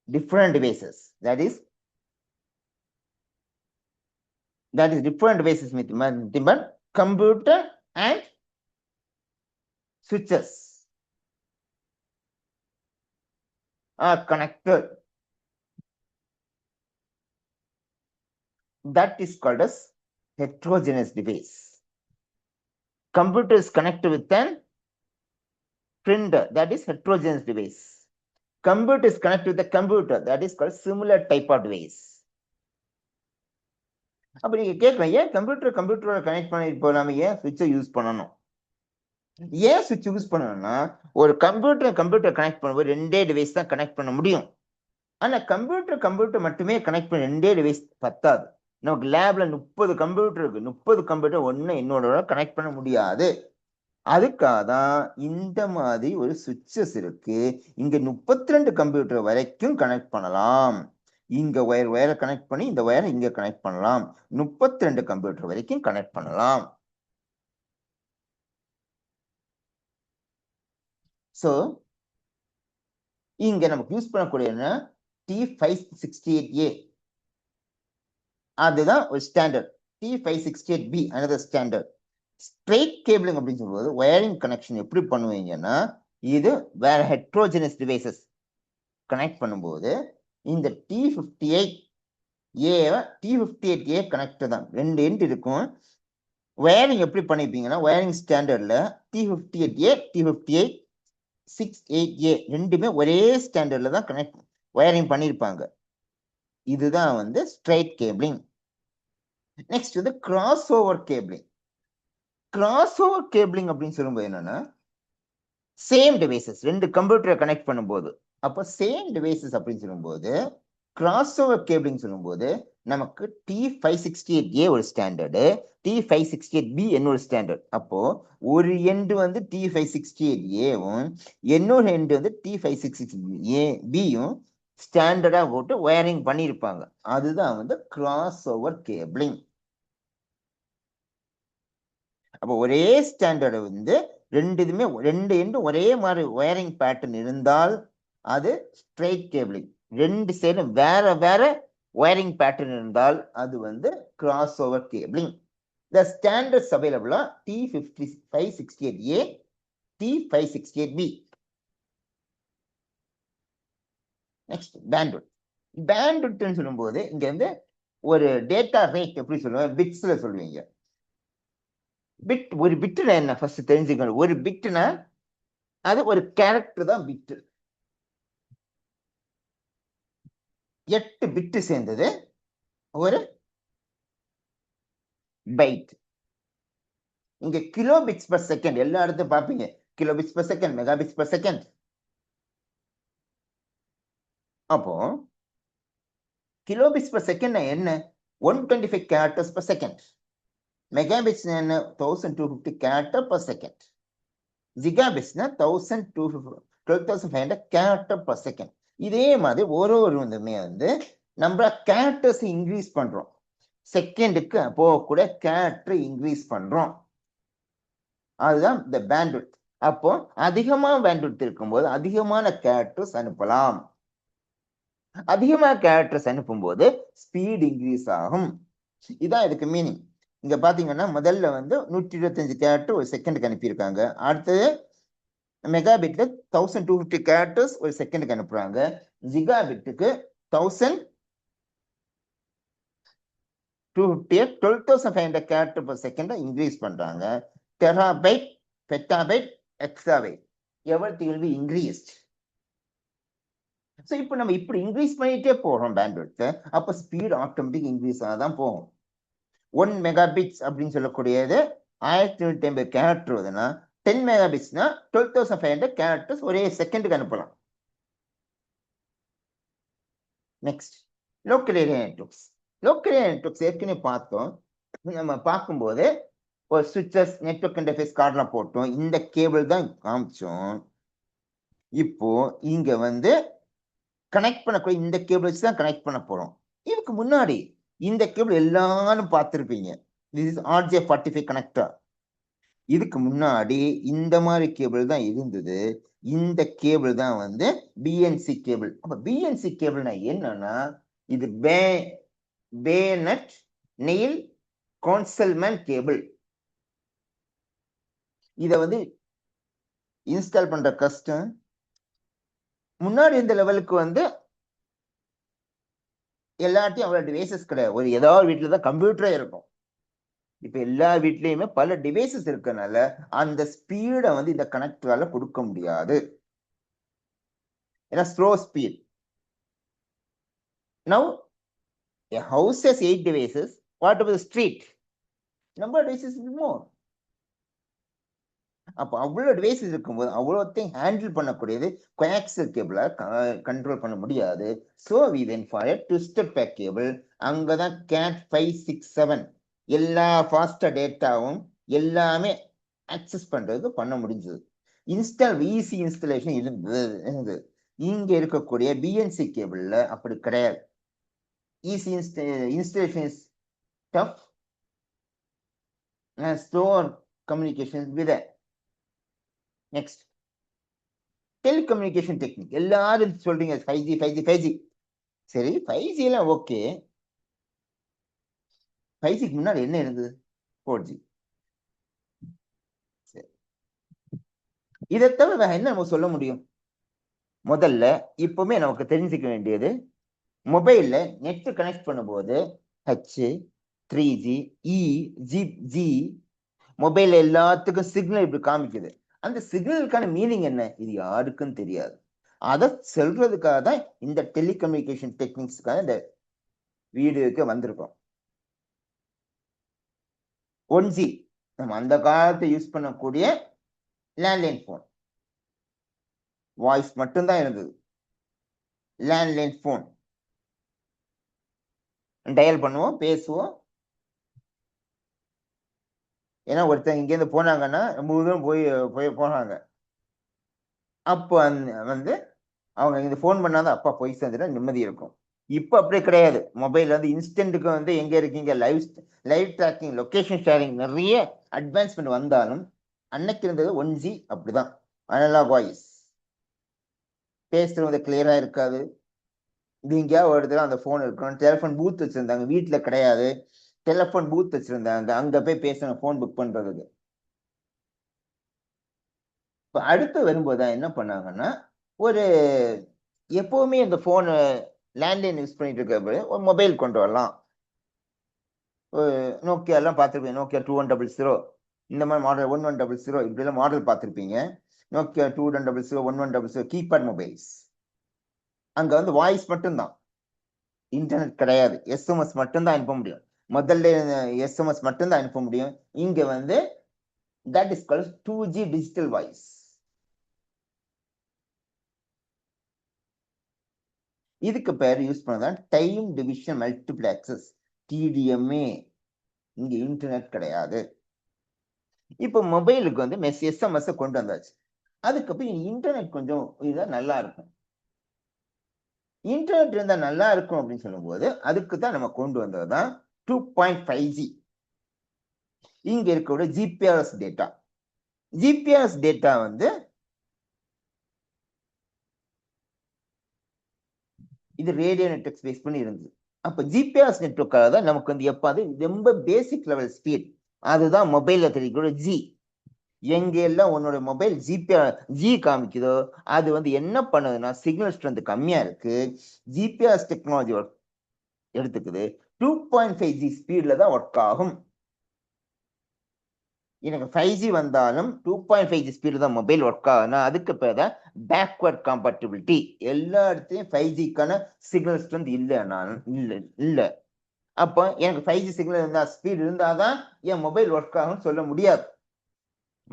Different devices. That is different devices with computer and switches. are connected. That is called as heterogeneous device. Computer is connected with an printer, that is heterogeneous device. Computer is connected with the computer, that is called similar type of device. அப்ப நீங்க கேட்கலாம், ஏன் கம்ப்யூட்டரோட connect பண்ணிட்டு போலாம ஏன் சுவிட்சை use பண்ணணும்? ஏன் சுவிட்ச் யூஸ் பண்ணணும்னா, ஒரு கம்ப்யூட்டர் கனெக்ட் பண்ணும்போது 2 டிவைஸ் தான் கனெக்ட் பண்ண முடியும். ஆனா கம்ப்யூட்டர் மட்டுமே கனெக்ட் பண்ண 2 டிவைஸ் பத்தாது. நமக்கு லேப்ல 30 கம்ப்யூட்டர் இருக்கு. 30 கம்ப்யூட்டர் ஒண்ணு இன்னொரு கனெக்ட் பண்ண முடியாது. அதுக்காக தான் இந்த மாதிரி ஒரு சுவிட்சஸ் இருக்கு. இங்க 32 கம்ப்யூட்டர் வரைக்கும் கனெக்ட் பண்ணலாம். இங்க ஒயரை கனெக்ட் பண்ணி இந்த ஒயரை இங்க கனெக்ட் பண்ணலாம். 32 கம்ப்யூட்டர் வரைக்கும் கனெக்ட் பண்ணலாம். சோ இங்க நமக்கு யூஸ் பண்ணக்கூடிய T568A, அதுதான் ஒரு standard. T568B another standard. Straight cabling அப்படின்னு சொல்லும்போது ஒயரிங் கனெக்ஷன் எப்படி பண்ணுவீங்கன்னா, இது வேற ஹெட்ரோஜெனஸ் டிவைசஸ் கனெக்ட் பண்ணும்போது இந்த T58A T58A கனெக்ட் தான், 2 எண்ட் இருக்கும். ஒயரிங் எப்படி பண்ணிப்பீங்கன்னா, ஒயரிங் ஸ்டாண்டர்ட்ல T58A T5868A ரெண்டுமே ஒரே ஸ்டாண்டர்ட்ல தான் கனெக்ட் ஒயரிங் பண்ணிருப்பாங்க. இதுதான் வந்து ஸ்ட்ரெயிட் கேபிளிங். நெக்ஸ்ட் வந்து cross over cabling. Cross over cabling அப்படின்னு சொல்லும்போது என்னன்னா, சேம் டிவைசஸ் 2 கம்ப்யூட்டரை கனெக்ட் பண்ணும்போது, அப்போ சேம் டிவைசஸ் அப்படின்னு சொல்லும்போது கிராஸ் ஓவர் கேபிளிங் சொல்லும்போது நமக்கு T568A ஒரு ஸ்டாண்டர்டு, T568B என்னொரு ஸ்டாண்டர்ட். அப்போ ஒரு எண்டு வந்து T568Aவும் இன்னொரு எண்டு வந்து T568Bயும் ஸ்டாண்டர்டா போட்டு ஒயரிங் பண்ணியிருப்பாங்க. அதுதான் வந்து கிராஸ் ஓவர் கேபிளிங். அப்போ ஒரே ஸ்டாண்டர்டு வந்து 2 எண்டும் ஒரே மாதிரி ஒயரிங் பேட்டர்ன் இருந்தால் அது ஸ்ட்ரெயிட் கேபிளிங். 2 சைடும் வேற வேற ஒயரிங் பேட்டர்ன் இருந்தால் அது வந்து cross over cabling. The standards available are T568A, T568B. Next bandwidth. பேண்ட்விட்த்னு சொல்லும்போது இங்க வந்து ஒரு டேட்டா ரேட் எப்படி சொல்லுவாங்க, பிட்ஸ்ல சொல்லுவீங்க. பிட், ஒரு பிட்னா என்ன ஃபர்ஸ்ட் தெரிஞ்சுக்கணும். ஒரு பிட்னா அது ஒரு கேரக்டர் தான் பிட். 8 பிட்டு சேர்ந்தது ஒரு பைட். இங்க கிலோ பிட்ஸ் பர் செகண்ட் எல்லா இடத்தையும் பார்ப்பீங்க. Kilo bits per second, mega bits per second. அப்போ கிலோ பிட்ஸ் பர் செகண்ட் என்ன, 125 கேரக்டர்ஸ் பர் செகண்ட். மெகாபிட்ஸ் என்ன, 1250 கேரக்டர் பர் செகண்ட். ஜிகாபிட்ஸ்னா 12,500 கேரக்டர் பர் செகண்ட். இதே மாதிரி ஒரு இதுமே வந்து நம்ம கேரக்டர்ஸ் இன்க்ரீஸ் பண்றோம். செகண்டுக்கு போகக்கூட கேரக்டர் இன்க்ரீஸ் பண்றோம். அதுதான் இந்த பேண்ட்விட்த். அப்போ அதிகமா பேண்ட்விட்த் இருக்கும்போது அதிகமான கேரக்டர்ஸ் அனுப்பலாம். அதிகமா கேரக்டர்ஸ் அனுப்பும்போது ஸ்பீட் இன்க்ரீஸ் ஆகும். இதான் இதுக்கு மீனிங். இங்க பாத்தீங்கன்னா முதல்ல வந்து 125 கேரக்டர் ஒரு செகண்டுக்கு அனுப்பியிருக்காங்க. அடுத்தது மெகாபிட்ல 1250 கேரக்டர்ஸ் ஒரு செகண்டுக்கு அனுப்புறாங்க. ஜிகாபிட்டுக்கு 1250 12,500 கேரக்டர் per செகண்ட் இன்க்ரீஸ் பண்றாங்க. Terabyte, petabyte, exabyte everything will be increased. So இப்போ நம்ம இப்படி இன்க்ரீஸ் பண்ணிட்டே போறோம் பேண்ட்விட்த். அப்போ ஸ்பீட் ஆட்டோமேட்டிக் இன்க்ரீஸ் ஆதான் போகும். 1 மெகாபிட்ஸ் அப்படின்னு சொல்லக்கூடியது 1150 கேரக்டர் வருதுன்னா 10 மெகாபிட்ஸ்னா 12,500 கேரக்டர்ஸ் ஒரே செகண்டுக்கு அனுப்பலாம். Next local area networks. Local area networks ஏற்கனவே பார்த்தோம். நம்ம பார்க்கும்போது ஒரு சுவிட்சஸ், நெட்வொர்க் இன்டர்ஃபேஸ் கார்டெலாம் போட்டோம். இந்த கேபிள் தான் காமிச்சோம். இப்போ இங்க வந்து கனெக்ட் பண்ணக்கூடிய இந்த கேபிள்ஸ் தான் கனெக்ட் பண்ண போறோம். இதுக்கு முன்னாடி இந்த கேபிள் எல்லாரும் பார்த்துருப்பீங்க. This is RJ45 connector. இதுக்கு முன்னாடி இந்த மாதிரி கேபிள் தான் இருந்தது. இந்த கேபிள் தான் வந்து பிஎன்சி கேபிள். அப்ப பிஎன்சி கேபிள்னா என்னன்னா, இது பேனட் நெயில் கான்செல்மேன் கேபிள். இத வந்து இன்ஸ்டால் பண்ற கஷ்டம். முன்னாடி இந்த லெவலுக்கு வந்து எல்லாத்தையும் அவ்வளவு டிவைசஸ் கிடையாது. ஒரு ஏதாவது வீட்டுல தான் கம்ப்யூட்டரே இருக்கும். இப்ப எல்லா வீட்லயுமே பல டிவைசஸ் இருக்கனால அந்த ஸ்பீடை வந்து இந்த கனெக்டரால கொடுக்க முடியாது. ஏன்னா slow speed. Now a house has 8 devices. What about the street? Number of devices is more. அப்போ அவ்வளோ டிவைசஸ் இருக்கும்போது அவ்வளோத்தையும் ஹேண்டில் பண்ணக்கூடியது கோஆக்சியல் கேபிளா கண்ட்ரோல் பண்ண முடியாது. So we went for twisted pair cable. அங்கதான் கேட் 567 எல்லா ஃபாஸ்டர் டேட்டாவும் எல்லாமே ஆக்சஸ் பண்றதுக்கு பண்ண முடிஞ்சது. ஈஸி இன்ஸ்டலேஷன் இருந்தது. இங்க இருக்கக்கூடிய பிஎன்சி கேபிள்ல அப்படி கிடையாது. Easy installation is tough and slow communication with it. Next telecommunication technique. எல்லாரும் சொல்றீங்க 5G 5G 5G. சரி 5G எல்லாம் ஓகே. 5Gக்கு முன்னாடி என்ன இருந்தது? 4G. சரி, இதை தவிர என்ன நம்ம சொல்ல முடியும்? முதல்ல இப்பவுமே நமக்கு தெரிஞ்சுக்க வேண்டியது, மொபைல்ல நெட் கனெக்ட் பண்ணும்போது H 3G E G mobile எல்லாத்துக்கும் சிக்னல் இப்படி காமிக்குது. அந்த சிக்னலுக்கான மீனிங் என்ன? இது யாருக்கும் தெரியாது. அதை சொல்றதுக்காக தான் இந்த டெலிகம்யூனிகேஷன் டெக்னிக்ஸ்க்காக இந்த வீடியோக்கு வந்திருக்கோம். 1G நம்ம அந்த காலத்தை யூஸ் பண்ணக்கூடிய லேண்ட்லைன் போன், வாய்ஸ் மட்டும்தான் இருந்தது. லேண்ட்லைன் போன் டயல் பண்ணுவோம், பேசுவோம். ஏன்னா ஒருத்தர் இங்கேருந்து போனாங்கன்னா ரொம்ப தூரம் போய் போனாங்க. அப்போ வந்து அவங்க இங்க ஃபோன் பண்ணாதான் அப்பா போய் சேர்ந்துட்டா நிம்மதி இருக்கும். இப்போ அப்படியே கிடையாது. மொபைல் வந்து இன்ஸ்டன்ட்டுக்கு வந்து எங்க இருக்கீங்க, லைவ் ட்ராக்கிங், லொகேஷன் ஷேரிங், நிறைய அட்வான்ஸ்மெண்ட் வந்தாலும் அன்னைக்கு இருந்தது 1G அப்படிதான். அனலாக் வாய்ஸ் பேசுறது கிளியரா இருக்காது. எங்கேயாவது ஒரு இடத்துல அந்த போன் இருக்கணும். டெலிஃபோன் பூத் வச்சிருந்தாங்க, வீட்டுல கிடையாது. டெலிஃபோன் பூத் வச்சிருந்தாங்க, அங்க போய் பேசணும் போன் புக் பண்றதுக்கு. இப்ப அடுத்து வரும்போதுதான் என்ன பண்ணாங்கன்னா, ஒரு எப்பவுமே இந்த போன் லேண்ட்லைன் யூஸ் பண்ணிட்டு இருக்க ஒரு மொபைல் கொண்டு வரலாம். நோக்கியா எல்லாம் பார்த்துருப்பீங்க. நோக்கியா 2100 இந்த மாதிரி மாடல் 1100 இப்படி எல்லாம் மாடல் பார்த்துருப்பீங்க. Nokia 2100 1100 keypad mobiles. அங்க வந்து வாய்ஸ் மட்டும்தான், இன்டர்நெட் கிடையாது. எஸ்எம்எஸ் மட்டும்தான் அனுப்ப முடியும். முதல்ல எஸ்எம்எஸ் மட்டும்தான் அனுப்ப முடியும். இங்க வந்து that is called 2G digital voice. இதுக்கு பேர் யூஸ் பண்ணதான் டைம் டிவிஷன் மல்டிபிளெக்சஸ், TDMA. இங்க இன்டர்நெட் கிடையாது. இப்போ மொபைலுக்கு வந்து எஸ்எம்எஸ் கொண்டு வந்தாச்சு. அதுக்கப்புறம் இன்டர்நெட் கொஞ்சம் இதுதான் நல்லா இருக்கும். இன்டர்நெட் இருந்தா நல்லா இருக்கும் அப்படின்னு சொல்லும்போது அதுக்கு தான் நம்ம கொண்டு வந்ததுதான் 2.5G. இங்க இருக்கக்கூடிய ஜிபிஆர்எஸ் டேட்டா. ஜிபிஆர்எஸ் டேட்டா வந்து இது ரேடியோ நெட்வொர்க் பேஸ் பண்ணி இருந்தது. அப்ப ஜிபிஆர்எஸ் நெட்வொர்க்காக தான் நமக்கு வந்து எப்பாவது ரொம்ப பேசிக் லெவல் ஸ்பீட். அதுதான் மொபைல்ல தெரியக்கூடிய G. எங்க எல்லாம் உன்னோட மொபைல் G காமிக்குதோ அது வந்து என்ன பண்ணுதுன்னா சிக்னல் ஸ்ட்ரென்த் கம்மியா இருக்கு, ஜிபிஆர்எஸ் டெக்னாலஜி எடுத்துக்குது, 2.5G ஸ்பீட்ல தான் ஒர்க் ஆகும். எனக்கு 5G வந்தாலும் 2.5G ஸ்பீடு தான் மொபைல் ஒர்க் ஆகுனா அதுக்கு பேர் தான் பேக்வர்ட் காம்பேட்டிபிலிட்டி. எல்லா இடத்துலையும் 5Gக்கான சிக்னல் ஸ்ட்ரென்த் இல்ல. அப்போ எனக்கு 5G சிக்னல் இருந்தா, ஸ்பீடு இருந்தாதான் என் மொபைல் ஒர்க் ஆகும்னு சொல்ல முடியாது.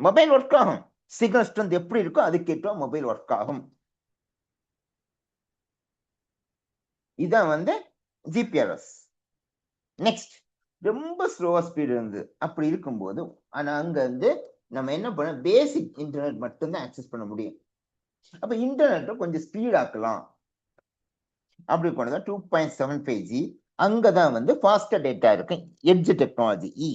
மொபைல் ஒர்க் ஆகும், சிக்னல் ஸ்ட்ரென்த் எப்படி இருக்கோ அதுக்கேற்ற மொபைல் ஒர்க் ஆகும். இதான் வந்து ஜிபிஆர்எஸ். நெக்ஸ்ட் ரொம்ப ஸ்லோவா ஸ்பீடு இருந்து அப்படி இருக்கும்போது ஆனா அங்க வந்து நம்ம என்ன பண்ண, பேசிக் இன்டர்நெட் மட்டும்தான் ஆக்சஸ் பண்ண முடியும். அப்ப இன்டர்நெட் கொஞ்சம் ஸ்பீட் ஆக்கலாம். அப்படி போனதா 2.75G. அங்கதான் வந்து ஃபாஸ்டர் டேட்டா இருக்கு, எட்ஜ் டெக்னாலஜி E.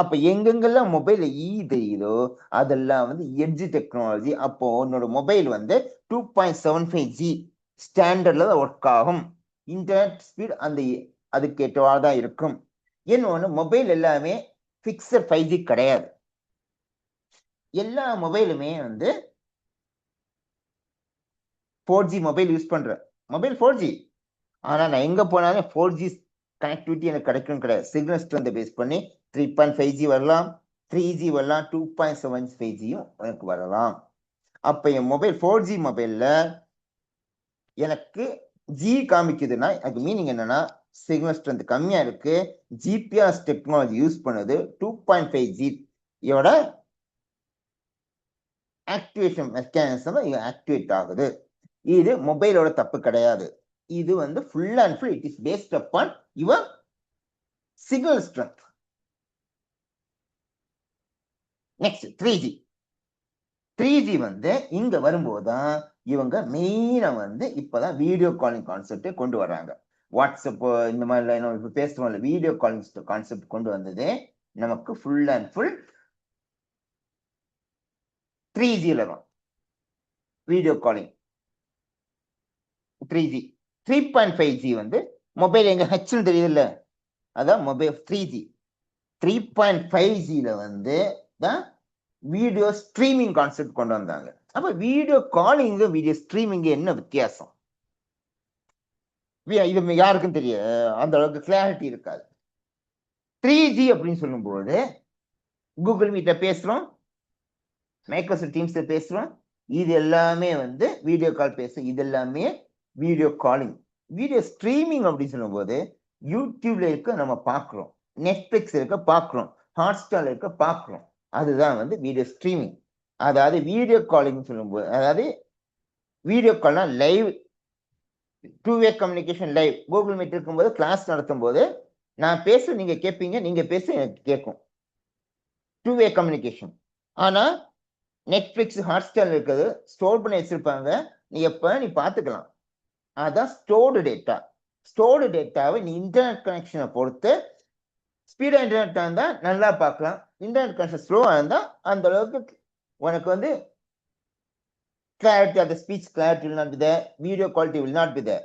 அப்ப எங்கெங்கெல்லாம் மொபைல்ல E தெரியுதோ அதெல்லாம் வந்து எட்ஜ் டெக்னாலஜி. அப்போ உன்னோட மொபைல் வந்து 2.75G ஸ்டாண்டர்ட்ல தான் ஒர்க் ஆகும். இன்டர்நெட் ஸ்பீட் அந்த அதுக்கு ஏற்றவாதான் இருக்கும். இன்னொன்னு மொபைல் எல்லாமே பிக்சட் 5G கிடையாது. எல்லா மொபைலுமே வந்து 4G மொபைல் யூஸ் பண்றேன், மொபைல் 4G. ஆனா நான் எங்க போனாலும் 4G கனெக்டிவிட்டி எனக்கு கிடைக்கும் கிடையாது. சிக்னல் ஸ்ட்ரென்த் பேஸ் பண்ணி 3.5G வரலாம், 3G வரலாம், 2.75Gயும் எனக்கு வரலாம். அப்ப என் மொபைல் 4G மொபைல்ல எனக்கு G காமிக்குதுன்னா அதுக்கு மீனிங் என்னன்னா சிக்னல் ஸ்ட்ரென்த் கம்மியா இருக்கு, ஜிபிஎஸ் டெக்னாலஜி யூஸ் பண்ணது 2.5G யோட ஆக்டிவேஷன் மெக்கானிசம் ஆக்டிவேட் ஆகுது. இது மொபைலோட தப்பு கிடையாது. இது வந்து full and full it is based upon your signal strength. Next 3G வந்து இங்க வரும்போதுதான் இவங்க மெயினா வந்து இப்பதான் வீடியோ காலிங் கான்செப்டே கொண்டு வர்றாங்க. வாட்ஸ்அப் இந்த மாதிரி இப்ப பேசுறோம்ல, வீடியோ காலிங் கான்செப்ட் கொண்டு வந்தது நமக்கு ஃபுல் அண்ட் ஃபுல் 3Gல தான் வீடியோ காலிங். 3G 3.5G வந்து மொபைல் எங்க ஹெச்னு தெரியுதுல்ல, அதான் மொபைல் 3G. 3.5Gல வந்து தான் வீடியோ ஸ்ட்ரீமிங் கான்செப்ட் கொண்டு வந்தாங்க. அப்ப வீடியோ காலிங் வீடியோ ஸ்ட்ரீமிங் என்ன வித்தியாசம் இது யாருக்கும் தெரிய அந்த அளவுக்கு கிளாரிட்டி இருக்காது. 3G அப்படின்னு சொல்லும்போது கூகுள் மீட்ல பேசுறோம், மைக்ரோசாஃப்ட் டீம்ஸ்ல பேசுறோம், இது எல்லாமே வந்து வீடியோ கால் பேசும், இது எல்லாமே வீடியோ காலிங். வீடியோ ஸ்ட்ரீமிங் அப்படின்னு சொல்லும்போது யூடியூப்ல இருக்க நம்ம பார்க்கிறோம், நெட்ஃபிளிக்ஸ் இருக்க பார்க்கிறோம், ஹாட்ஸ்டார்ல இருக்க பார்க்கிறோம், அதுதான் வந்து வீடியோ ஸ்ட்ரீமிங். அதாவது வீடியோ காலிங் சொல்லும்போது, அதாவது வீடியோ கால்னா live, two way communication live. Google Meet இருக்கும்போது கிளாஸ் நடத்தும் போது நான் பேச நீங்க கேட்பீங்க, நீங்க பேச எனக்கு கேட்கும், 2-வே கம்யூனிகேஷன். ஆனா நெட்ஃபிளிக்ஸ் ஹாட்ஸ்டார் இருக்கிறது ஸ்டோர் பண்ணி வச்சிருப்பாங்க, நீ எப்ப நீ பார்த்துக்கலாம், அதான் ஸ்டோர்டு டேட்டா. ஸ்டோர்டு டேட்டாவை நீ இன்டர்நெட் கனெக்ஷனை பொறுத்து ஸ்பீடா இன்டர்நெட் இருந்தா நல்லா பார்க்கலாம், இன்டர்நெட் கனெக்ஷன் ஸ்லோவா இருந்தா அந்த அளவுக்கு உனக்கு வந்து clarity of the speech clarity will not be there, video quality will not be there.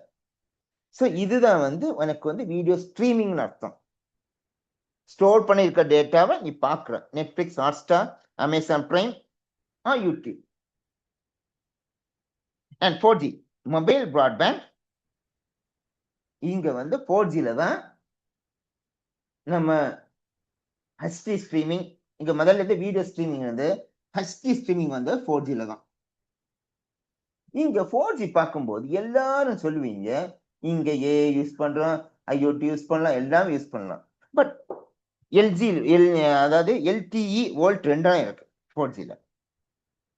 So இதுதான் வந்து உனக்கு வந்து வீடியோ ஸ்ட்ரீமிங் அர்த்தம். ஸ்டோர் பண்ணிருக்க டேட்டாவை நீ பார்க்குற Netflix, Hotstar, Amazon prime, YouTube. And 4G mobile broadband, இங்க வந்து 4Gல தான் நம்ம ஹெச்டி ஸ்ட்ரீமிங். இங்க முதல்ல இருந்து வீடியோ ஸ்ட்ரீமிங் வந்து ஹெச்டி ஸ்ட்ரீமிங் வந்து 4Gல தான். இங்க 4G பார்க்கும்போது எல்லாரும் சொல்லுவீங்க இங்க ஏ யூஸ் பண்றோம், ஐஓடி யூஸ் பண்ணலாம், எல்லாமே யூஸ் பண்ணலாம். பட் அதாவது LTE வோல்ட் ரெண்டும் இருக்கு 4Gல.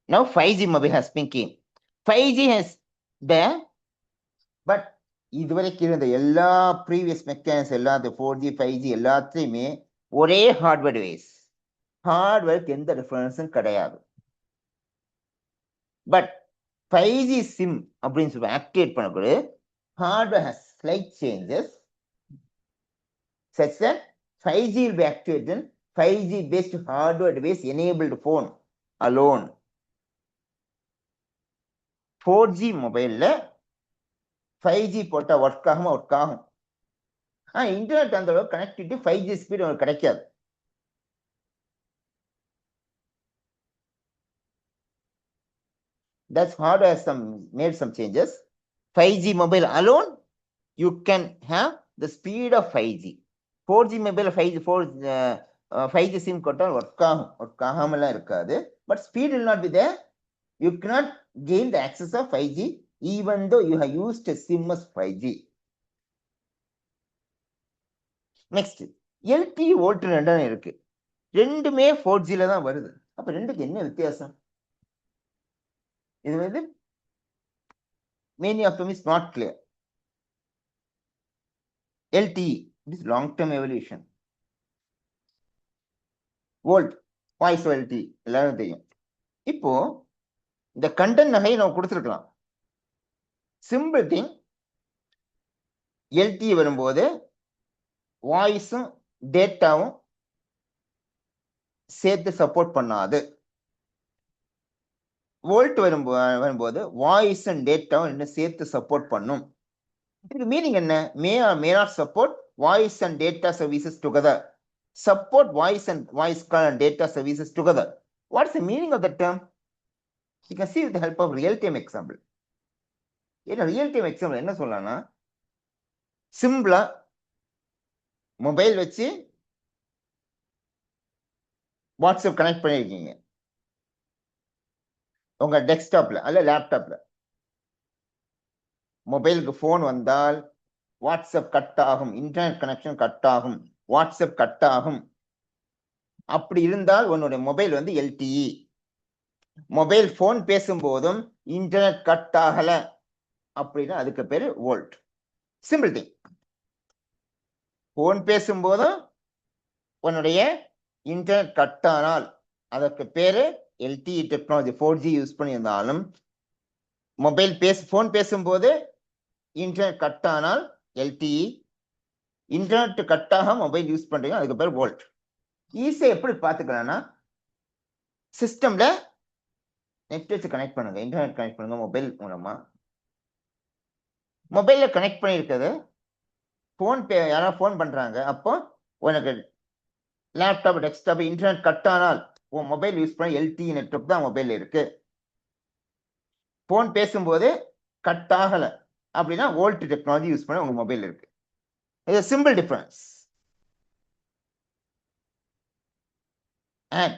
Now 5G mobile has been came. 5G has there, but இதுவரைக்கும் இருந்த எல்லா ப்ரீவியஸ் மெக்கானிக்ஸ் எல்லா 4G 5G எல்லாத்தையுமே ஒரே ஹார்ட்வேர் டிவைஸ், ஹார்ட்வேருக்கு எந்த டிஃபரன்ஸும் கிடையாது. பட் 5G சிம் அப்படின்னு சொல்லி ஆக்டிவேட் பண்ணக்கூடிய hardware has slight changes such that 5G will be activated in 5G based hardware device enabled phone alone. 4G மொபைல்ல 5G போட்டா ஒர்க் ஆகும். இன்டர்நெட் அந்த அளவுக்கு கனெக்டிவிட்டி 5G ஸ்பீட் உங்களுக்கு கிடைக்காது. That's hardware has made some changes. 5G mobile alone you can have the speed of 5G. 4G mobile 5G sim போட்டால் work ஆகாமலாம் இருக்காது. But speed will not be there. You cannot gain the access of 5G even though you have used a SIM as 5G. Next, LTE volt ரெண்டும் இருக்கு, ரெண்டுமே 4Gல தான் வருது. அப்ப ரெண்டுக்கு என்ன வித்தியாசம்? இது வந்து many of them is not clear. LTE is long term evolution. Volt voice LTE எல்லாரும் தெரியும். இப்போ இந்த கண்டென்ட் நகை நம்ம கொடுத்துருக்கலாம். சிம்பிள் திங், LTE வரும்போது வாய்ஸும் டேட்டாவும் சேர்த்து சப்போர்ட் பண்ணாது. வோல்ட் வரும்போது வாய்ஸ் அண்ட் டேட்டாவும் இன்னும் சேர்த்து சப்போர்ட் பண்ணும். இதுக்கு மீனிங் என்ன? மே R may not support voice and data services together. Support voice call and data services together. What's the meaning of the term? You can see with the help of real-time example. ஏன்னா real time example என்ன சொல்லலாம்னா, சிம்பிளா mobile வச்சு WhatsApp connect பண்ணியிருக்கீங்க உங்க டெஸ்க்டாப்ல அல்ல லேப்டாப்ல. மொபைலுக்கு போன் வந்தால் வாட்ஸ்அப் கட் ஆகும், இன்டர்நெட் கனெக்ஷன் கட் ஆகும், வாட்ஸ்அப் கட் ஆகும். அப்படி இருந்தால் உன்னுடைய மொபைல் வந்து எல்டிஇ. மொபைல் போன் பேசும்போதும் இன்டர்நெட் கட் ஆகல அப்படின்னா அதுக்கு பேரு வோல்ட். Simple thing. போன் பேசும்போதும் உன்னுடைய இன்டர்நெட் கட் ஆனால் அதற்கு பேரு எல்டிஇ டெக்னாலஜி. 4G யூஸ் பண்ணியிருந்தாலும் மொபைல் போன் பேசும்போது இன்டர்நெட் கட் ஆனால் எல்டிஇ, இன்டர்நெட் கட் ஆக மொபைல் யூஸ் பண்றீங்க அதுக்கு பேர் வோல்ட். ஈஸியா எப்படி பாத்துக்கலாம்னா, சிஸ்டம்ல நெட் வச்சு கனெக்ட் பண்ணுங்க, இன்டர்நெட் கனெக்ட் பண்ணுங்க மொபைல் மூலமா. மொபைல்ல கனெக்ட் பண்ணிருக்கிறது போன் யாராவது போன் பண்றாங்க, அப்போ உனக்கு லேப்டாப் டெஸ்க்டாப் இன்டர்நெட் கட் ஆனால் உன் மொபைல் யூஸ் பண்ண எல்டிஇ நெட்வொர்க் தான் மொபைல் இருக்கு. போன் பேசும்போது கட் ஆகல அப்படின்னா வோல்ட் டெக்னாலஜி யூஸ் பண்ண உங்க மொபைல் இருக்கு. இது simple difference. And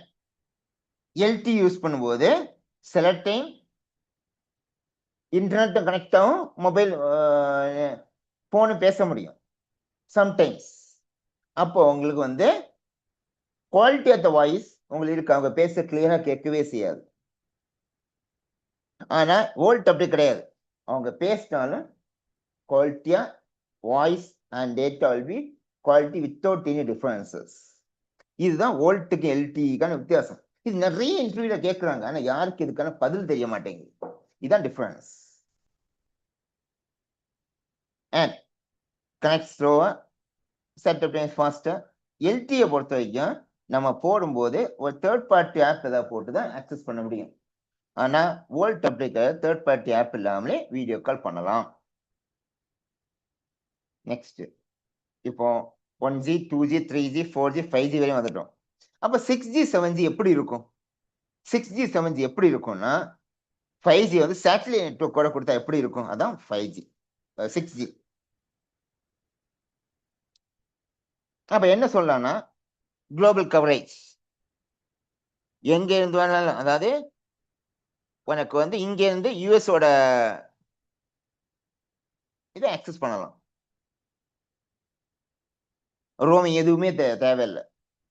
LT use பண்ணும்போது சில டைம் இன்டர்நெட் கனெக்ட் ஆகும், மொபைல் போனு பேச முடியும் சம்டைம்ஸ். அப்போ உங்களுக்கு வந்து குவாலிட்டி ஆஃப் த வாய்ஸ் உங்களுக்கு இருக்கு, அவங்க பேச கிளியரா கேட்கவே செய்யாது. ஆனா வோல்ட் அப்படி கிடையாது, அவங்க பேசினாலும் குவாலிட்டியா voice and data will be quality without any differences. இதுதான் வோல்ட்டுக்கு எல்டிக்கான வித்தியாசம். இது நிறைய இன்டர்வியூல கேட்கறாங்க, ஆனா யாருக்கு இதுக்கான பதில் தெரிய மாட்டேங்குது. இதுதான் டிஃபரன்ஸ். அண்ட் கனெக்ட் ஸ்லோவா, செட்டப் டைம் ஃபாஸ்டா. எல்டியை பொறுத்த வரைக்கும் நம்ம போடும்போது ஒரு தேர்ட் பார்ட்டி ஆப் ஏதாவது போட்டு தான் ஆக்சஸ் பண்ண முடியும். ஆனா வோல்ட் அப்படிங்கிற தேர்ட் பார்ட்டி ஆப் இல்லாமலே வீடியோ கால் பண்ணலாம். நெக்ஸ்ட் இப்போ 1G 2G 3G 4G 5G வரையும் வந்துட்டோம். அப்ப 6G 7G எப்படி இருக்கும்? 6G 7G எப்படி இருக்கும்னா 5G வந்து சேட்டலைட் நெட்வொர்க் கூட கொடுத்தா எப்படி இருக்கும், அதான் 5G 6G. அப்ப என்ன சொல்லலாம்னா குளோபல் கவரேஜ் எங்க இருந்து வேணாலும், அதாவது உனக்கு வந்து இங்க இருந்து யூஎஸோட இதை ஆக்சஸ் பண்ணலாம். ரோமிங் எதுவுமே தேவையில்லை.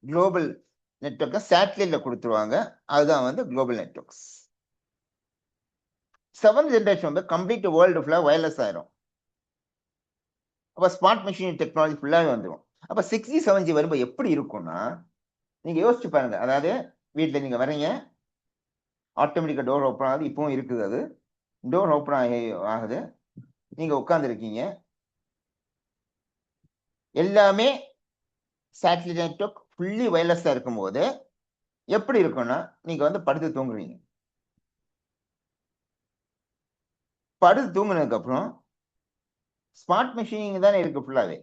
குளோபல் நெட்வொர்க்கை சேட்டலைட்ல கொடுத்துருவாங்க, அதுதான் வந்து குளோபல் நெட்வொர்க்ஸ். 7th ஜெனரேஷன் வந்து கம்ப்ளீட் வேர்ல்டு ஃபுல்லா வயர்லெஸ் ஆயிரும். அப்ப ஸ்மார்ட் மிஷின் டெக்னாலஜி ஃபுல்லாவே வந்துடும். அப்ப 6G 7G வரும்போது எப்படி இருக்கும்னா, நீங்க யோசிச்சு பாருங்க. அதாவது வீட்டுல நீங்க வரீங்க, ஆட்டோமேட்டிக்கா டோர் ஓப்பன் ஆகுது, இப்பவும் இருக்குது, அது டோர் ஓப்பன் ஆகுது, நீங்க உட்கார்ந்து இருக்கீங்க, எல்லாமே சேட்டலைட் நெட்வொர்க் ஃபுல்லி வயர்லெஸ்ஸா இருக்கும்போது எப்படி இருக்கும்னா, நீங்க வந்து படுத்து தூங்குறீங்க. படுத்து தூங்குனதுக்கு அப்புறம் ஸ்மார்ட் மிஷினிங் தானே இருக்கு ஃபுல்லாவே.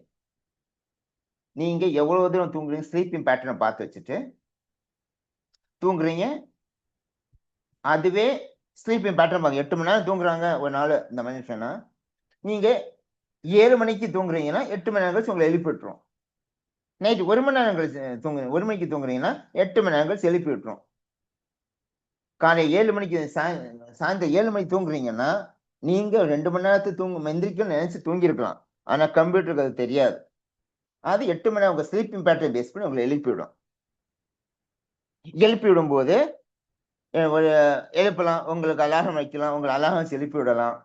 நீங்க எவ்வளவு தூரம் தூங்குறீங்க, ஸ்லீப்பிங் பேட்டர்னை பார்த்து வச்சுட்டு தூங்குறீங்க. அதுவே ஸ்லீப்பிங் பேட்டர்ன் பாருங்க, 8 மணி நேரம் தூங்குறாங்க ஒரு நாள் இந்த மனுஷனா, நீங்க 7 மணிக்கு தூங்குறீங்கன்னா 8 மணி நேரம் கழிச்சு உங்களை எழுப்பி விட்டுரும். நைட்டு 1 மணி நேரம் கழிச்சு 1 மணிக்கு தூங்குறீங்கன்னா 8 மணி நேரம் கழிச்சு எழுப்பி விட்டுரும். காலை 7 மணிக்கு சாயந்தரம் 7 மணிக்கு தூங்குறீங்கன்னா நீங்க 2 மணி நேரத்துக்கு எந்திரிக்கணும்னு நினைச்சு தூங்கிருக்கலாம், ஆனா கம்ப்யூட்டருக்கு அது தெரியாது. அது 8 மணி நேரம் உங்க ஸ்லீப்பிங் பேட்டர்ன் பேஸ் பண்ணி உங்களை எழுப்பி விடும். எழுப்பி விடும்போது ஒரு எழுப்பலாம், உங்களுக்கு அலாரம் வைக்கலாம், உங்களை அலாரம் எழுப்பி விடலாம்.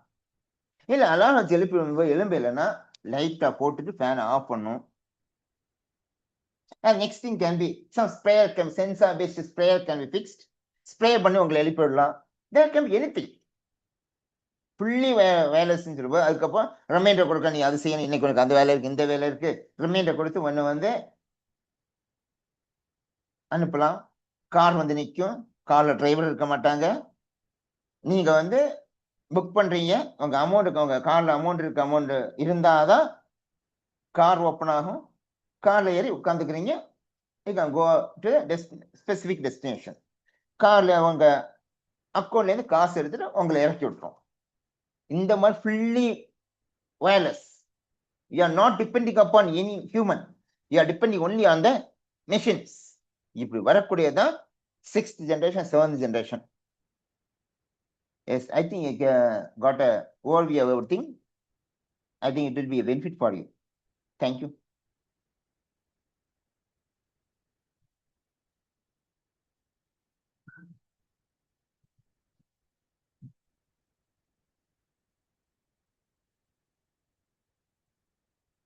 இல்ல அலாரம் எழுப்பி விடும்போது எலும்பு இல்லைன்னா லைட்டா போட்டுட்டு ஃபேனை ஆஃப் பண்ணும். And next thing can be some sprayer, sensor based sprayer can be fixed. Spray பண்ணி உங்களை எழுப்பி விடலாம். There can be anything. Fully வேலை செஞ்சிருப்போம். அதுக்கப்புறம் ரிமைண்டர் கொடுக்க, நீ அது செய்யணும், இன்னைக்கு உனக்கு அந்த வேலை இருக்கு, இந்த வேலை இருக்கு, ரிமைண்டர் கொடுத்து ஒன்று வந்து அனுப்பலாம். கார் வந்து நிற்கும், கார்ல டிரைவர் இருக்க மாட்டாங்க. நீங்க வந்து புக் பண்றீங்க, உங்க அமௌண்ட், உங்க கார்ல அமௌண்ட் இருக்கு, அமௌண்ட் இருந்தாதான் கார் ஓப்பன் ஆகும். கார்ல ஏறி உட்காந்துக்கிறீங்க, you can go to specific destination. கார்ல உங்க அக்கௌண்ட்ல இருந்து காசு எடுத்துட்டு உங்களை இறக்கி விட்டுரும். இந்த மாதிரி fully wireless. You are not depending upon any human. You are depending only on the machines. இப்படி வரக்கூடியதான் 6th generation, 7th generation. Yes, I think I got a overview of everything. I think it will be a benefit for you. Thank you.